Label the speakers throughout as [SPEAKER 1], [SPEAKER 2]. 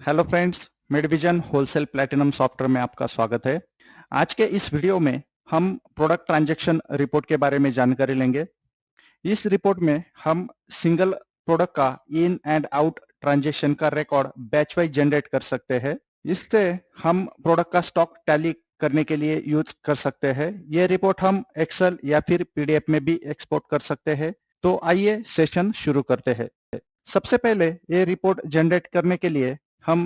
[SPEAKER 1] Hello friends, Medvision wholesale platinum software में आपका स्वागत है। आज के इस वीडियो में हम प्रोडक्ट ट्रांजैक्शन रिपोर्ट के बारे में जानकारी लेंगे। इस रिपोर्ट में हम सिंगल प्रोडक्ट का इन एंड आउट ट्रांजैक्शन का रिकॉर्ड बैच वाइज जनरेट कर सकते हैं। इससे हम प्रोडक्ट का स्टॉक टैली करने के लिए यूज कर सकते हैं। ये रिपोर्ट हम एक्सेल या फिर पीडीएफ में भी एक्सपोर्ट कर सकते हैं। तो आइए सेशन शुरू करते हैं। सबसे पहले ये रिपोर्ट जनरेट करने के लिए हम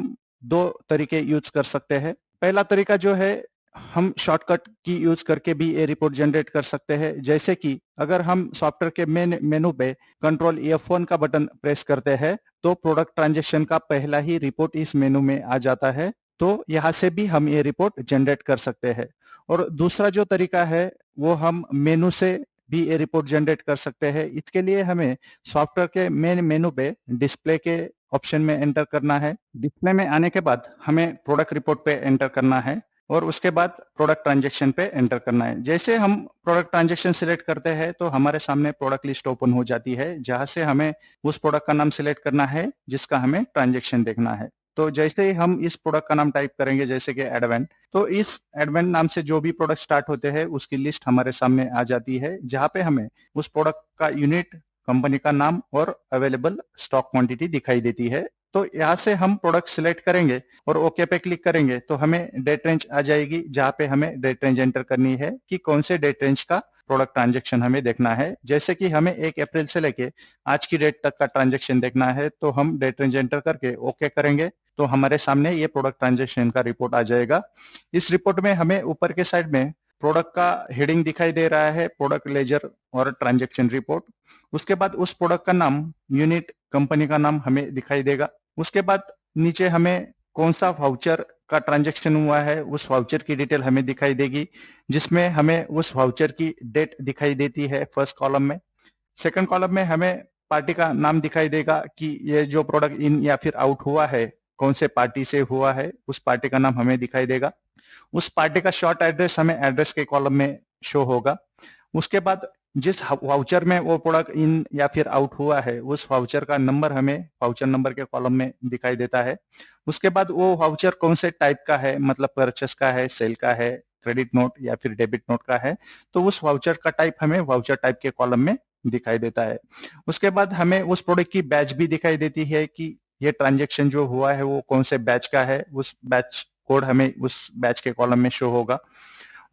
[SPEAKER 1] दो तरीके यूज कर सकते हैं। पहला तरीका जो है, हम शॉर्टकट की यूज करके भी ये रिपोर्ट जनरेट कर सकते हैं। जैसे कि अगर हम सॉफ्टवेयर के मेन मेनू पे कंट्रोल F1 का बटन प्रेस करते हैं तो प्रोडक्ट ट्रांजैक्शन का पहला ही रिपोर्ट इस मेनू में आ जाता है। तो यहाँ से भी हम ये रिपोर्ट जनरेट कर सकते हैं। और दूसरा जो तरीका है वो हम मेनू से भी ये रिपोर्ट जनरेट कर सकते हैं। इसके लिए हमें सॉफ्टवेयर के मेन मेनू पे डिस्प्ले के ऑप्शन में एंटर करना है। डिस्प्ले में आने के बाद हमें प्रोडक्ट रिपोर्ट पे एंटर करना है और उसके बाद प्रोडक्ट ट्रांजैक्शन पे एंटर करना है। जैसे हम प्रोडक्ट ट्रांजैक्शन सिलेक्ट करते हैं तो हमारे सामने प्रोडक्ट लिस्ट ओपन हो जाती है, जहां से हमें उस प्रोडक्ट का नाम सिलेक्ट करना है जिसका हमें ट्रांजैक्शन देखना है। तो जैसे ही हम इस प्रोडक्ट का नाम टाइप करेंगे, जैसे कि एडवेंट, तो इस एडवेंट नाम से जो भी प्रोडक्ट स्टार्ट होते हैं उसकी लिस्ट हमारे सामने आ जाती है, जहां पे हमें उस प्रोडक्ट का यूनिट, कंपनी का नाम और अवेलेबल स्टॉक क्वांटिटी दिखाई देती है। तो यहाँ से हम प्रोडक्ट सिलेक्ट करेंगे और ओके पे क्लिक करेंगे तो हमें डेट रेंज आ जाएगी, जहां पे हमें डेट रेंज एंटर करनी है कि कौन से डेट रेंज का प्रोडक्ट ट्रांजैक्शन हमें देखना है। जैसे कि हमें 1 अप्रैल से लेके आज की डेट तक का ट्रांजैक्शन देखना है, तो हम डेट रेंज एंटर करके ओके करेंगे तो हमारे सामने ये प्रोडक्ट ट्रांजैक्शन का रिपोर्ट आ जाएगा। इस रिपोर्ट में हमें ऊपर के साइड में प्रोडक्ट का हेडिंग दिखाई दे रहा है, प्रोडक्ट लेजर और ट्रांजैक्शन रिपोर्ट। उसके बाद उस प्रोडक्ट का नाम, यूनिट, कंपनी का नाम हमें दिखाई देगा। उसके बाद नीचे हमें कौन सा वाउचर का ट्रांजैक्शन हुआ है उस वाउचर की डिटेल हमें दिखाई देगी, जिसमें हमें उस वाउचर की डेट दिखाई देती है फर्स्ट कॉलम में। सेकंड कॉलम में हमें पार्टी का नाम दिखाई देगा कि ये जो प्रोडक्ट इन या फिर आउट हुआ है कौन से पार्टी से हुआ है, उस पार्टी का नाम हमें दिखाई देगा। उस पार्टी का शॉर्ट एड्रेस हमें एड्रेस के कॉलम में शो होगा। उसके बाद जिस वाउचर में वो प्रोडक्ट इन या फिर आउट हुआ है उस वाउचर का नंबर हमें वाउचर नंबर के कॉलम में दिखाई देता है। उसके बाद वो वाउचर कौन से टाइप का है, मतलब परचेस का है, सेल का है, क्रेडिट नोट या फिर डेबिट नोट का है, तो उस वाउचर का टाइप हमें वाउचर टाइप के कॉलम में दिखाई देता है। उसके बाद हमें उस प्रोडक्ट की बैच भी दिखाई देती है कि ये ट्रांजैक्शन जो हुआ है वो कौन से बैच का है, उस बैच कोड हमें उस बैच के कॉलम में शो होगा।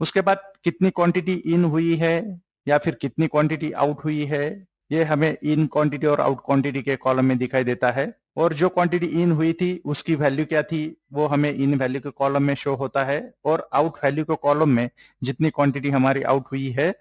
[SPEAKER 1] उसके बाद कितनी क्वांटिटी इन हुई है या फिर कितनी क्वांटिटी आउट हुई है, ये हमें इन क्वांटिटी और आउट क्वांटिटी के कॉलम में दिखाई देता है। और जो क्वांटिटी इन हुई थी उसकी वैल्यू क्या थी वो हमें इन वैल्यू के कॉलम में शो होता है। और आउट वैल्यू के कॉलम में जितनी क्वांटिटी हमारी आउट हुई है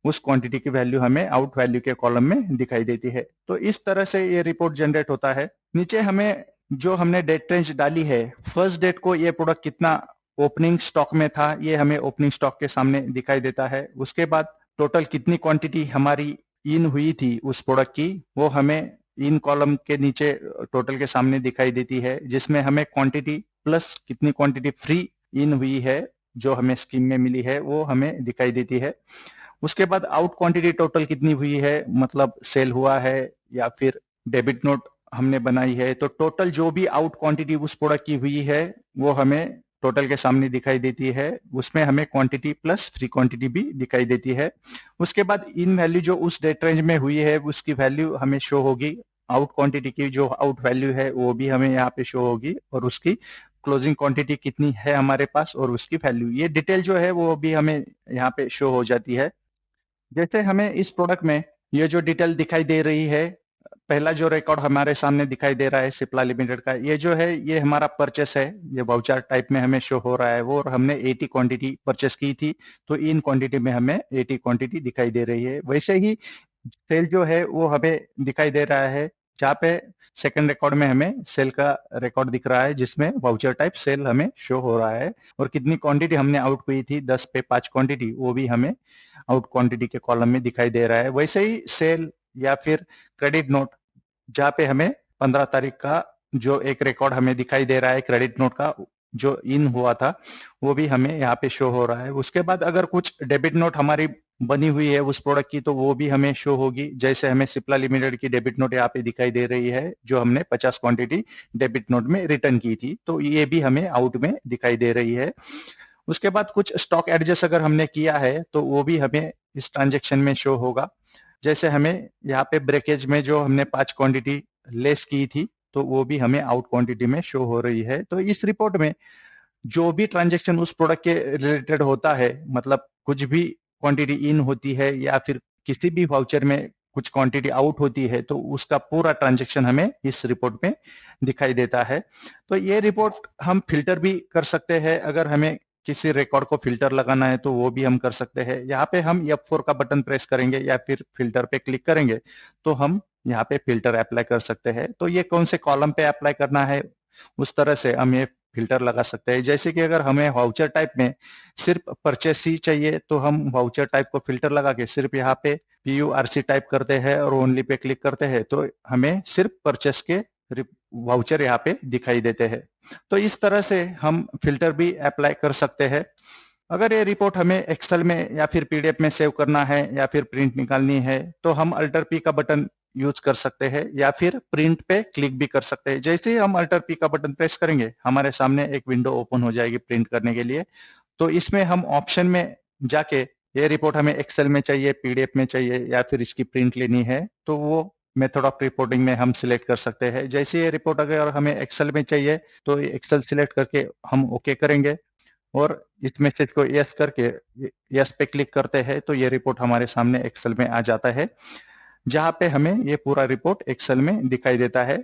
[SPEAKER 1] उस क्वांटिटी की वैल्यू हमें आउट वैल्यू के कॉलम में दिखाई देती है। तो इस तरह से ये रिपोर्ट जनरेट होता है। नीचे हमें जो हमने डेट रेंज डाली है, फर्स्ट डेट को ये प्रोडक्ट कितना ओपनिंग स्टॉक में था, ये हमें ओपनिंग स्टॉक के सामने दिखाई देता है। उसके बाद टोटल कितनी क्वांटिटी हमारी इन हुई थी उस प्रोडक्ट की, वो हमें इन कॉलम के नीचे टोटल के सामने दिखाई देती है, जिसमें हमें क्वांटिटी प्लस कितनी क्वांटिटी फ्री इन हुई है जो हमें स्कीम में मिली है वो हमें दिखाई देती है। उसके बाद आउट क्वांटिटी टोटल कितनी हुई है, मतलब सेल हुआ है या फिर डेबिट नोट हमने बनाई है, तो टोटल जो भी आउट क्वांटिटी उस प्रोडक्ट की हुई है वो हमें टोटल के सामने दिखाई देती है। उसमें हमें क्वांटिटी प्लस फ्री क्वांटिटी भी दिखाई देती है। उसके बाद इन वैल्यू जो उस डेट रेंज में हुई है उसकी वैल्यू हमें शो होगी। आउट क्वांटिटी की जो आउट वैल्यू है वो भी हमें यहाँ पे शो होगी और उसकी क्लोजिंग क्वांटिटी कितनी है हमारे पास और उसकी वैल्यू, ये डिटेल जो है वो भी हमें यहाँ पे शो हो जाती है। जैसे हमें इस प्रोडक्ट में ये जो डिटेल दिखाई दे रही है, पहला जो रिकॉर्ड हमारे सामने दिखाई दे रहा है सिप्ला लिमिटेड का, ये जो है ये हमारा परचेस है, ये वाउचर टाइप में हमें शो हो रहा है वो, और हमने 80 क्वांटिटी परचेस की थी तो इन क्वांटिटी में हमें 80 क्वांटिटी दिखाई दे रही है। वैसे ही सेल जो है वो हमें दिखाई दे रहा है, जहाँ पे सेकंड रिकॉर्ड में हमें सेल का रिकॉर्ड दिख रहा है जिसमें वाउचर टाइप सेल हमें शो हो रहा है। और कितनी क्वांटिटी हमने आउट हुई थी 10 पे 5 क्वांटिटी, वो भी हमें आउट क्वांटिटी के कॉलम में दिखाई दे रहा है। वैसे ही सेल या फिर क्रेडिट नोट, जहाँ पे हमें 15 तारीख का जो एक रिकॉर्ड हमें दिखाई दे रहा है क्रेडिट नोट का जो इन हुआ था वो भी हमें यहाँ पे शो हो रहा है। उसके बाद अगर कुछ डेबिट नोट हमारी बनी हुई है उस प्रोडक्ट की, तो वो भी हमें शो होगी। जैसे हमें सिप्ला लिमिटेड की डेबिट नोट यहाँ पे दिखाई दे रही है, जो हमने 50 क्वांटिटी डेबिट नोट में रिटर्न की थी, तो ये भी हमें आउट में दिखाई दे रही है। उसके बाद कुछ स्टॉक एडजस्ट अगर हमने किया है तो वो भी हमें इस ट्रांजेक्शन में शो होगा। जैसे हमें यहाँ पे ब्रेकेज में जो हमने 5 क्वांटिटी लेस की थी, तो वो भी हमें आउट क्वांटिटी में शो हो रही है। तो इस रिपोर्ट में जो भी ट्रांजेक्शन उस प्रोडक्ट के रिलेटेड होता है, मतलब कुछ भी क्वांटिटी इन होती है या फिर किसी भी वाउचर में कुछ क्वांटिटी आउट होती है, तो उसका पूरा ट्रांजेक्शन हमें इस रिपोर्ट में दिखाई देता है। तो ये रिपोर्ट हम फिल्टर भी कर सकते हैं। अगर हमें किसी रिकॉर्ड को फिल्टर लगाना है तो वो भी हम कर सकते हैं। यहाँ पे हम F4 का बटन प्रेस करेंगे या फिर फिल्टर पे क्लिक करेंगे तो हम यहाँ पे फिल्टर अप्लाई कर सकते हैं। तो ये कौन से कॉलम पे अप्लाई करना है, उस तरह से हम ये फिल्टर लगा सकते हैं। जैसे कि अगर हमें वाउचर टाइप में सिर्फ परचेस ही चाहिए, तो हम वाउचर टाइप को फिल्टर लगा के सिर्फ यहाँ पे PURC टाइप करते हैं और ओनली पे क्लिक करते हैं, तो हमें सिर्फ परचेस के वाउचर यहाँ पे दिखाई देते हैं। तो इस तरह से हम फिल्टर भी अप्लाई कर सकते हैं। अगर ये रिपोर्ट हमें एक्सेल में या फिर PDF में सेव करना है या फिर प्रिंट निकालनी है, तो हम अल्टर P का बटन यूज कर सकते हैं या फिर प्रिंट पे क्लिक भी कर सकते हैं। जैसे ही हम अल्टर P का बटन प्रेस करेंगे, हमारे सामने एक विंडो ओपन हो जाएगी प्रिंट करने के लिए। तो इसमें हम ऑप्शन में जाके ये रिपोर्ट हमें एक्सेल में चाहिए, PDF में चाहिए या फिर इसकी प्रिंट लेनी है, तो वो मेथड ऑफ रिपोर्टिंग में हम सिलेक्ट कर सकते हैं। जैसे ये रिपोर्ट अगर हमें एक्सेल में चाहिए, तो एक्सेल सिलेक्ट करके हम ओके करेंगे और इस मैसेज को यस करके यस पे क्लिक करते हैं, तो ये रिपोर्ट हमारे सामने एक्सेल में आ जाता है, जहां पे हमें ये पूरा रिपोर्ट एक्सेल में दिखाई देता है।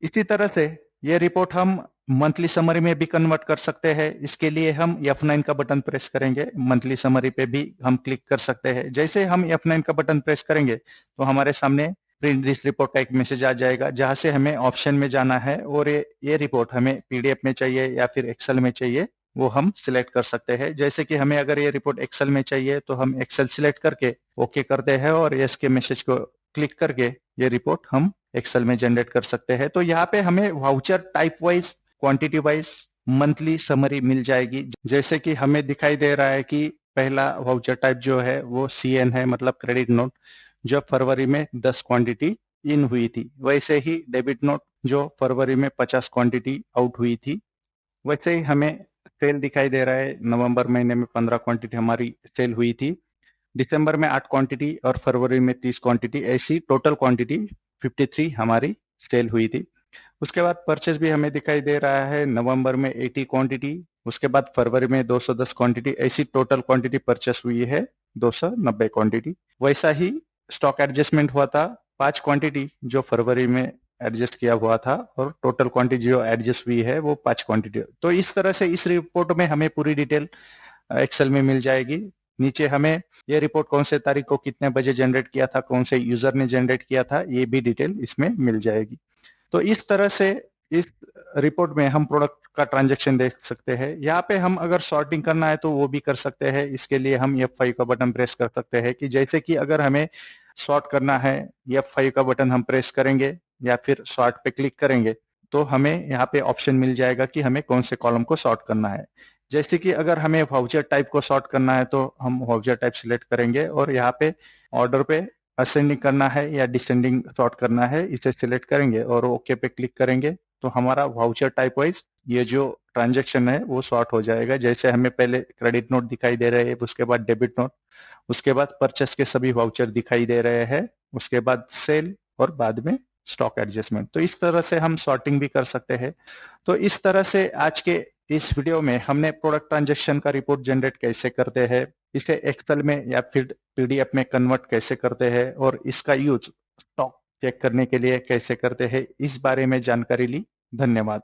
[SPEAKER 1] इसी तरह से ये रिपोर्ट हम मंथली समरी में भी कन्वर्ट कर सकते हैं। इसके लिए हम F9 का बटन प्रेस करेंगे, मंथली समरी पे भी हम क्लिक कर सकते हैं। जैसे हम F9 का बटन प्रेस करेंगे तो हमारे सामने प्रिंट दिस रिपोर्ट का एक मैसेज आ जाएगा, जहां से हमें ऑप्शन में जाना है और ये रिपोर्ट हमें PDF में चाहिए या फिर एक्सेल में चाहिए, वो हम सिलेक्ट कर सकते हैं। जैसे कि हमें अगर ये रिपोर्ट एक्सेल में चाहिए तो हम एक्सेल सिलेक्ट करके ओके करते हैं और यस के मैसेज को क्लिक करके ये रिपोर्ट हम एक्सेल में जनरेट कर सकते हैं। तो यहाँ पे हमें voucher type wise, quantity wise monthly summary मिल जाएगी। जैसे कि हमें दिखाई दे रहा है कि पहला वाउचर टाइप जो है वो CN है, मतलब क्रेडिट नोट, जो फरवरी में 10 क्वांटिटी इन हुई थी। वैसे ही डेबिट नोट जो फरवरी में 50 क्वांटिटी आउट हुई थी। वैसे ही हमें सेल दिखाई दे रहा है, नवंबर महीने में 15 क्वांटिटी हमारी सेल हुई थी, दिसंबर में 8 क्वांटिटी और फरवरी में 30 क्वांटिटी, ऐसी टोटल क्वांटिटी 53 हमारी सेल हुई थी। उसके बाद परचेज भी हमें दिखाई दे रहा है, नवंबर में 80 क्वांटिटी, उसके बाद फरवरी में 210 क्वांटिटी, ऐसी टोटल क्वांटिटी परचेस हुई है 290 क्वांटिटी। वैसा ही स्टॉक एडजस्टमेंट हुआ था, 5 क्वांटिटी जो फरवरी में एडजस्ट किया हुआ था और टोटल क्वांटिटी जो एडजस्ट हुई है वो 5 क्वांटिटी। तो इस तरह से इस रिपोर्ट में हमें पूरी डिटेल एक्सेल में मिल जाएगी। नीचे हमें ये रिपोर्ट कौन से तारीख को कितने बजे जनरेट किया था, कौन से यूजर ने जनरेट किया था, ये भी डिटेल इसमें मिल जाएगी। तो इस तरह से इस रिपोर्ट में हम प्रोडक्ट का ट्रांजैक्शन देख सकते हैं। यहाँ पे हम अगर सॉर्टिंग करना है तो वो भी कर सकते हैं। इसके लिए हम F5 का बटन प्रेस कर सकते हैं, कि जैसे कि अगर हमें सॉर्ट करना है, F5 का बटन हम प्रेस करेंगे या फिर सॉर्ट पे क्लिक करेंगे, तो हमें यहाँ पे ऑप्शन मिल जाएगा कि हमें कौन से कॉलम को सॉर्ट करना है। जैसे कि अगर हमें वाउचर टाइप को सॉर्ट करना है तो हम वाउचर टाइप सिलेक्ट करेंगे और यहाँ पे ऑर्डर पे असेंडिंग करना है या डिसेंडिंग सॉर्ट करना है, इसे सिलेक्ट करेंगे और ओके पे क्लिक करेंगे, तो हमारा वाउचर टाइप वाइज ये जो ट्रांजैक्शन है वो सॉर्ट हो जाएगा। जैसे हमें पहले क्रेडिट नोट दिखाई दे रहे हैं, उसके बाद डेबिट नोट, उसके बाद परचेस के सभी वाउचर दिखाई दे रहे हैं, उसके बाद सेल और बाद में स्टॉक एडजस्टमेंट। तो इस तरह से हम सॉर्टिंग भी कर सकते हैं। तो इस तरह से आज के इस वीडियो में हमने प्रोडक्ट ट्रांजैक्शन का रिपोर्ट जनरेट कैसे करते हैं, इसे एक्सेल में या फिर PDF में कन्वर्ट कैसे करते हैं और इसका यूज स्टॉक चेक करने के लिए कैसे करते हैं, इस बारे में जानकारी ली। धन्यवाद।